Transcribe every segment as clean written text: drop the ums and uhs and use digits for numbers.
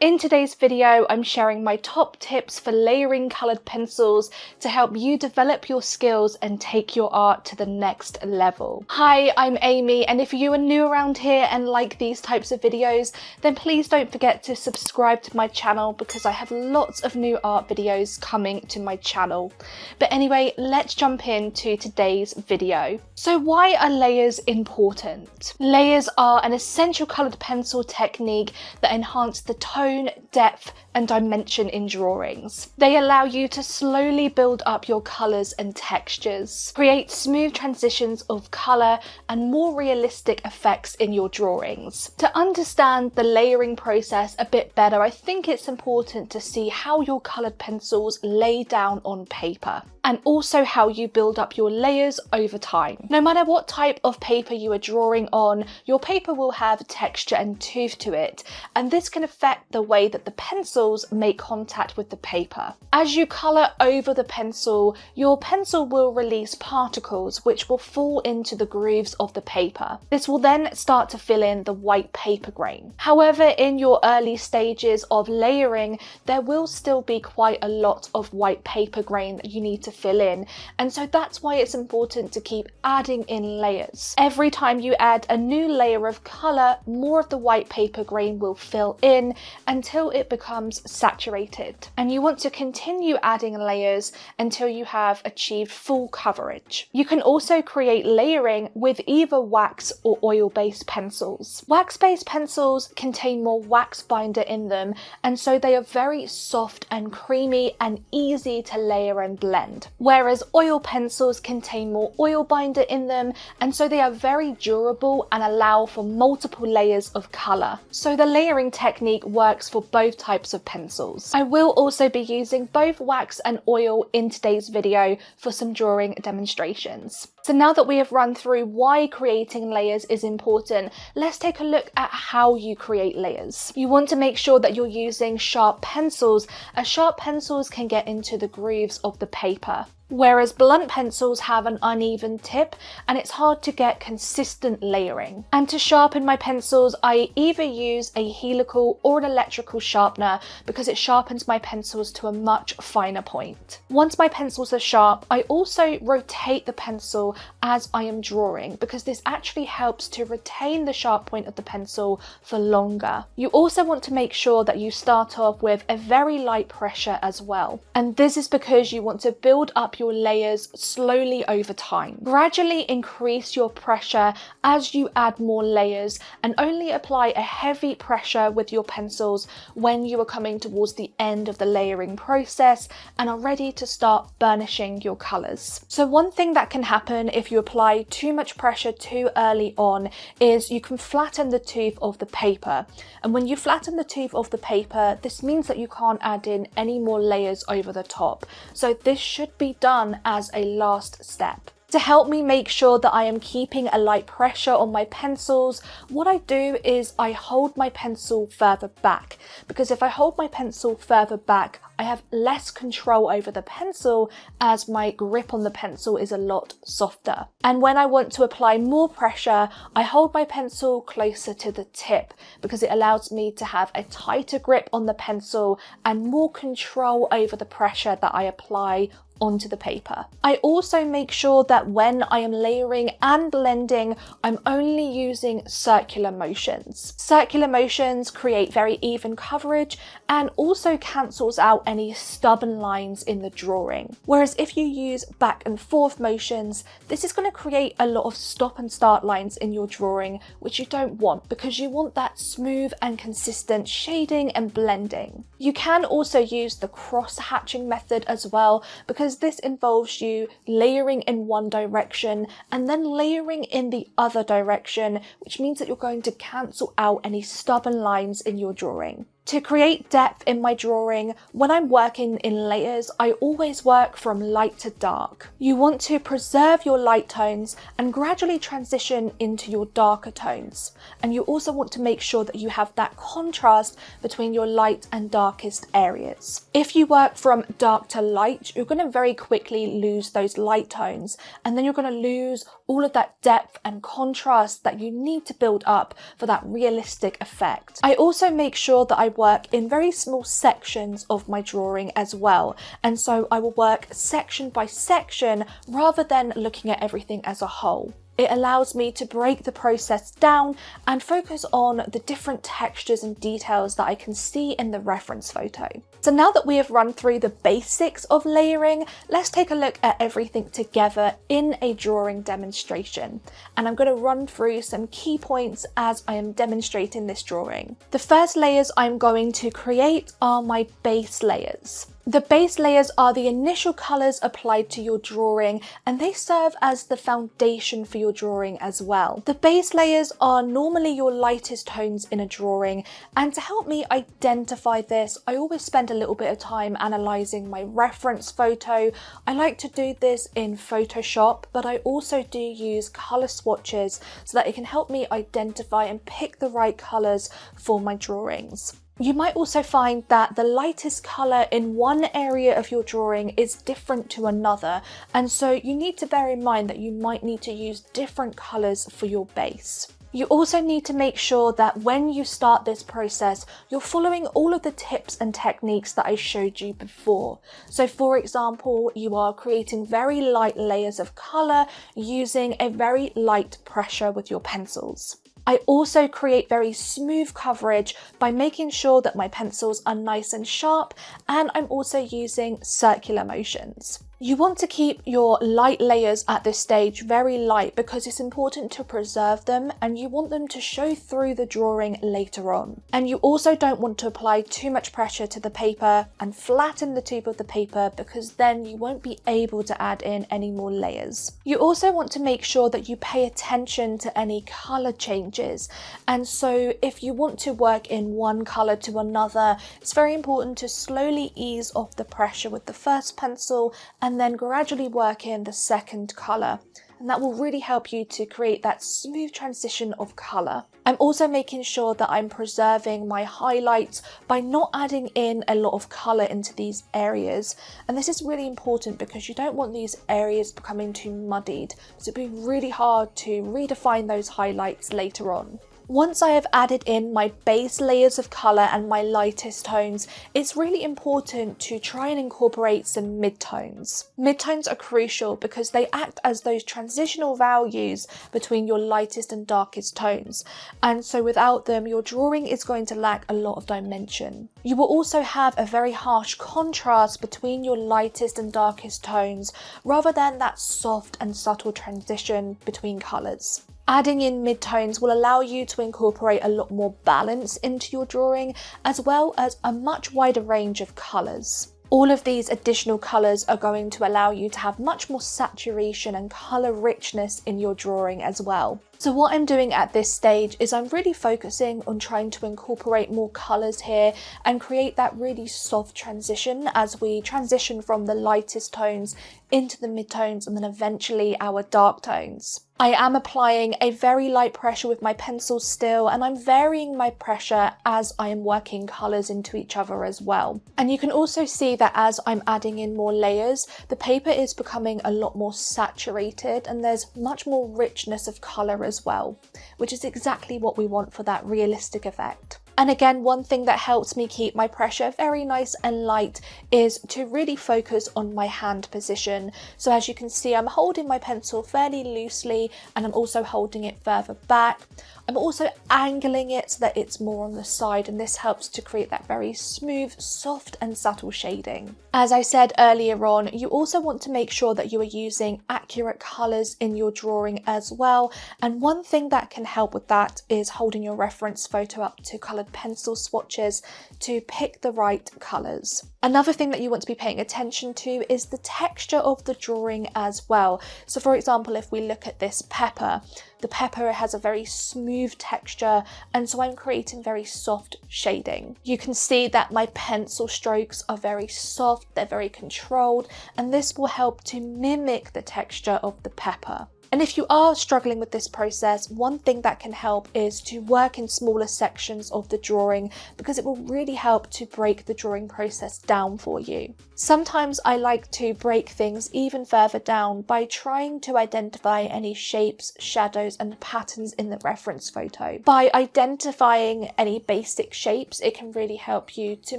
In today's video, I'm sharing my top tips for layering coloured pencils to help you develop your skills and take your art to the next level. Hi, I'm Amy, and if you are new around here and like these types of videos, then please don't forget to subscribe to my channel because I have lots of new art videos coming to my channel. But anyway, let's jump into today's video. So why are layers important? Layers are an essential coloured pencil technique that enhance the tone, depth and dimension in drawings. They allow you to slowly build up your colours and textures, create smooth transitions of colour and more realistic effects in your drawings. To understand the layering process a bit better, I think it's important to see how your coloured pencils lay down on paper, and also how you build up your layers over time. No matter what type of paper you are drawing on, your paper will have texture and tooth to it, and this can affect the way that the pencils make contact with the paper. As you colour over the pencil, your pencil will release particles which will fall into the grooves of the paper. This will then start to fill in the white paper grain. However, in your early stages of layering, there will still be quite a lot of white paper grain that you need to fill in, and so that's why it's important to keep adding in layers. Every time you add a new layer of colour, more of the white paper grain will fill in until it becomes saturated, and you want to continue adding layers until you have achieved full coverage. You can also create layering with either wax or oil-based pencils. Wax-based pencils contain more wax binder in them, and so they are very soft and creamy and easy to layer and blend. Whereas oil pencils contain more oil binder in them, and so they are very durable and allow for multiple layers of colour. So the layering technique works for both types of pencils. I will also be using both wax and oil in today's video for some drawing demonstrations. So now that we have run through why creating layers is important, let's take a look at how you create layers. You want to make sure that you're using sharp pencils, as sharp pencils can get into the grooves of the paper, whereas blunt pencils have an uneven tip and it's hard to get consistent layering. And to sharpen my pencils, I either use a helical or an electrical sharpener because it sharpens my pencils to a much finer point. Once my pencils are sharp, I also rotate the pencil as I am drawing because this actually helps to retain the sharp point of the pencil for longer. You also want to make sure that you start off with a very light pressure as well, and this is because you want to build up your layers slowly over time. Gradually increase your pressure as you add more layers, and only apply a heavy pressure with your pencils when you are coming towards the end of the layering process and are ready to start burnishing your colours. So one thing that can happen if you apply too much pressure too early on is you can flatten the tooth of the paper, and when you flatten the tooth of the paper, this means that you can't add in any more layers over the top. So this should be done as a last step. To help me make sure that I am keeping a light pressure on my pencils, what I do is I hold my pencil further back, because if I hold my pencil further back, I have less control over the pencil as my grip on the pencil is a lot softer. And when I want to apply more pressure, I hold my pencil closer to the tip because it allows me to have a tighter grip on the pencil and more control over the pressure that I apply onto the paper. I also make sure that when I am layering and blending, I'm only using circular motions. Circular motions create very even coverage and also cancels out any stubborn lines in the drawing. Whereas if you use back and forth motions, this is going to create a lot of stop and start lines in your drawing, which you don't want because you want that smooth and consistent shading and blending. You can also use the cross hatching method as well, because this involves you layering in one direction and then layering in the other direction, which means that you're going to cancel out any stubborn lines in your drawing. To create depth in my drawing, when I'm working in layers, I always work from light to dark. You want to preserve your light tones and gradually transition into your darker tones. And you also want to make sure that you have that contrast between your light and darkest areas. If you work from dark to light, you're going to very quickly lose those light tones, and then you're going to lose all of that depth and contrast that you need to build up for that realistic effect. I also make sure that I work in very small sections of my drawing as well, and so I will work section by section rather than looking at everything as a whole. It allows me to break the process down and focus on the different textures and details that I can see in the reference photo. So now that we have run through the basics of layering, let's take a look at everything together in a drawing demonstration. And I'm going to run through some key points as I am demonstrating this drawing. The first layers I'm going to create are my base layers. The base layers are the initial colours applied to your drawing, and they serve as the foundation for your drawing as well. The base layers are normally your lightest tones in a drawing, and to help me identify this, I always spend a little bit of time analysing my reference photo. I like to do this in Photoshop, but I also do use colour swatches so that it can help me identify and pick the right colours for my drawings. You might also find that the lightest colour in one area of your drawing is different to another, and so you need to bear in mind that you might need to use different colours for your base. You also need to make sure that when you start this process, you're following all of the tips and techniques that I showed you before. So for example, you are creating very light layers of colour using a very light pressure with your pencils. I also create very smooth coverage by making sure that my pencils are nice and sharp, and I'm also using circular motions. You want to keep your light layers at this stage very light because it's important to preserve them, and you want them to show through the drawing later on. And you also don't want to apply too much pressure to the paper and flatten the tube of the paper, because then you won't be able to add in any more layers. You also want to make sure that you pay attention to any colour changes, and so if you want to work in one colour to another, it's very important to slowly ease off the pressure with the first pencil and then gradually work in the second colour, and that will really help you to create that smooth transition of colour. I'm also making sure that I'm preserving my highlights by not adding in a lot of colour into these areas, and this is really important because you don't want these areas becoming too muddied, so it'd be really hard to redefine those highlights later on. Once I have added in my base layers of colour and my lightest tones, it's really important to try and incorporate some midtones. Midtones are crucial because they act as those transitional values between your lightest and darkest tones, and so without them your drawing is going to lack a lot of dimension. You will also have a very harsh contrast between your lightest and darkest tones rather than that soft and subtle transition between colours. Adding in midtones will allow you to incorporate a lot more balance into your drawing, as well as a much wider range of colours. All of these additional colours are going to allow you to have much more saturation and colour richness in your drawing as well. So what I'm doing at this stage is I'm really focusing on trying to incorporate more colours here and create that really soft transition as we transition from the lightest tones into the midtones and then eventually our dark tones. I am applying a very light pressure with my pencil still, and I'm varying my pressure as I am working colours into each other as well. And you can also see that as I'm adding in more layers, the paper is becoming a lot more saturated and there's much more richness of colour as well, which is exactly what we want for that realistic effect. And again, one thing that helps me keep my pressure very nice and light is to really focus on my hand position. So as you can see, I'm holding my pencil fairly loosely and I'm also holding it further back. I'm also angling it so that it's more on the side, and this helps to create that very smooth, soft and subtle shading. As I said earlier on, you also want to make sure that you are using accurate colours in your drawing as well, and one thing that can help with that is holding your reference photo up to coloured pencil swatches to pick the right colours. Another thing that you want to be paying attention to is the texture of the drawing as well. So for example, if we look at this pepper, the pepper has a very smooth texture, and so I'm creating very soft shading. You can see that my pencil strokes are very soft, they're very controlled, and this will help to mimic the texture of the pepper. And if you are struggling with this process, one thing that can help is to work in smaller sections of the drawing, because it will really help to break the drawing process down for you. Sometimes I like to break things even further down by trying to identify any shapes, shadows and patterns in the reference photo. By identifying any basic shapes, it can really help you to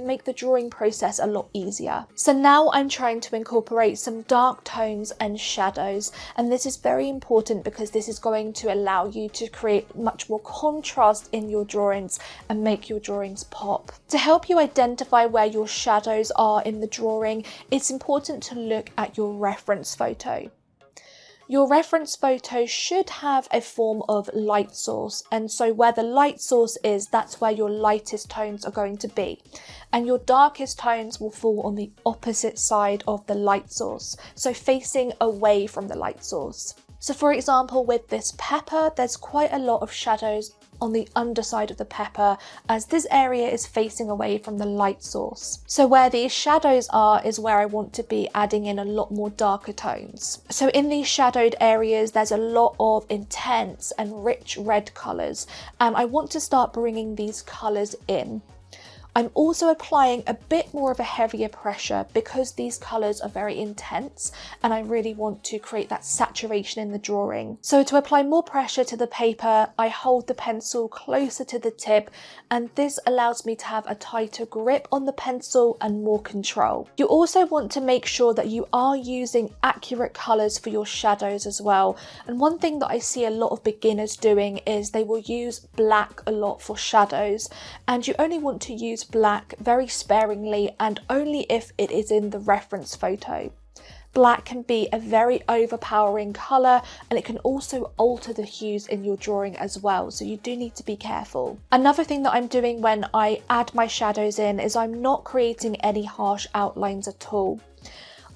make the drawing process a lot easier. So now I'm trying to incorporate some dark tones and shadows, and this is very important because this is going to allow you to create much more contrast in your drawings and make your drawings pop. To help you identify where your shadows are in the drawing, it's important to look at your reference photo. Your reference photo should have a form of light source, and so where the light source is, that's where your lightest tones are going to be, and your darkest tones will fall on the opposite side of the light source, so facing away from the light source. So for example, with this pepper, there's quite a lot of shadows on the underside of the pepper, as this area is facing away from the light source. So where these shadows are is where I want to be adding in a lot more darker tones. So in these shadowed areas, there's a lot of intense and rich red colours, and I want to start bringing these colours in. I'm also applying a bit more of a heavier pressure because these colours are very intense and I really want to create that saturation in the drawing. So to apply more pressure to the paper, I hold the pencil closer to the tip, and this allows me to have a tighter grip on the pencil and more control. You also want to make sure that you are using accurate colours for your shadows as well. And one thing that I see a lot of beginners doing is they will use black a lot for shadows, and you only want to use black very sparingly and only if it is in the reference photo. Black can be a very overpowering colour, and it can also alter the hues in your drawing as well, so you do need to be careful. Another thing that I'm doing when I add my shadows in is I'm not creating any harsh outlines at all.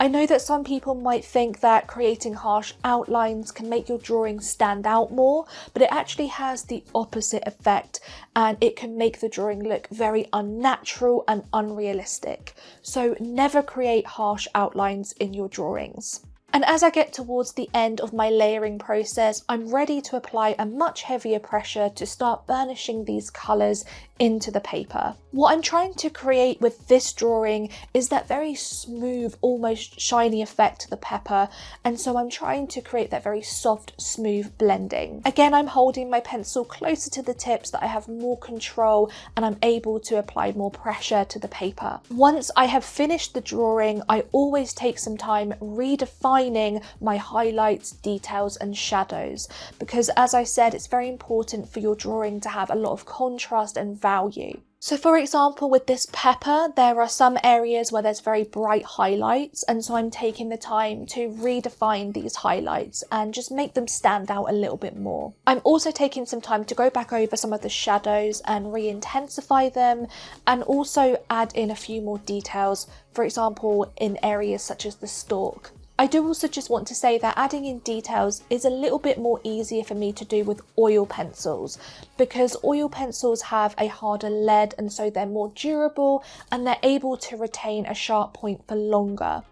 I know that some people might think that creating harsh outlines can make your drawing stand out more, but it actually has the opposite effect, and it can make the drawing look very unnatural and unrealistic. So never create harsh outlines in your drawings. And as I get towards the end of my layering process, I'm ready to apply a much heavier pressure to start burnishing these colours into the paper. What I'm trying to create with this drawing is that very smooth, almost shiny effect to the pepper, and so I'm trying to create that very soft, smooth blending. Again, I'm holding my pencil closer to the tip so that I have more control and I'm able to apply more pressure to the paper. Once I have finished the drawing, I always take some time redefining my highlights, details and shadows, because as I said, it's very important for your drawing to have a lot of contrast and value. So for example, with this pepper, there are some areas where there's very bright highlights, and so I'm taking the time to redefine these highlights and just make them stand out a little bit more. I'm also taking some time to go back over some of the shadows and re-intensify them, and also add in a few more details, for example, in areas such as the stalk. I do also just want to say that adding in details is a little bit more easier for me to do with oil pencils, because oil pencils have a harder lead and so they're more durable and they're able to retain a sharp point for longer.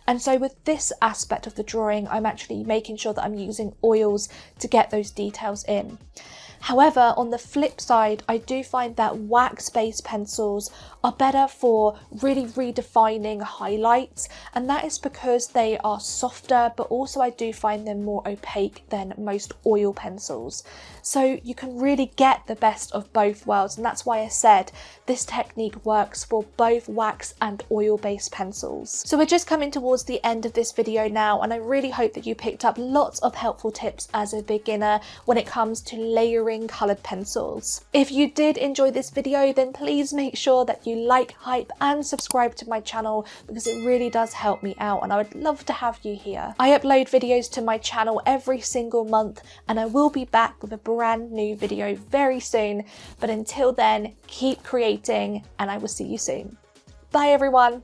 And so with this aspect of the drawing, I'm actually making sure that I'm using oils to get those details in. However, on the flip side, I do find that wax-based pencils are better for really redefining highlights, and that is because they are softer, but also I do find them more opaque than most oil pencils. So you can really get the best of both worlds, and that's why I said this technique works for both wax and oil-based pencils. So we're just coming towards the end of this video now, and I really hope that you picked up lots of helpful tips as a beginner when it comes to layering coloured pencils. If you did enjoy this video, then please make sure that you like, hype and subscribe to my channel, because it really does help me out and I would love to have you here. I upload videos to my channel every single month, and I will be back with a brand new video very soon, but until then, keep creating and I will see you soon. Bye everyone.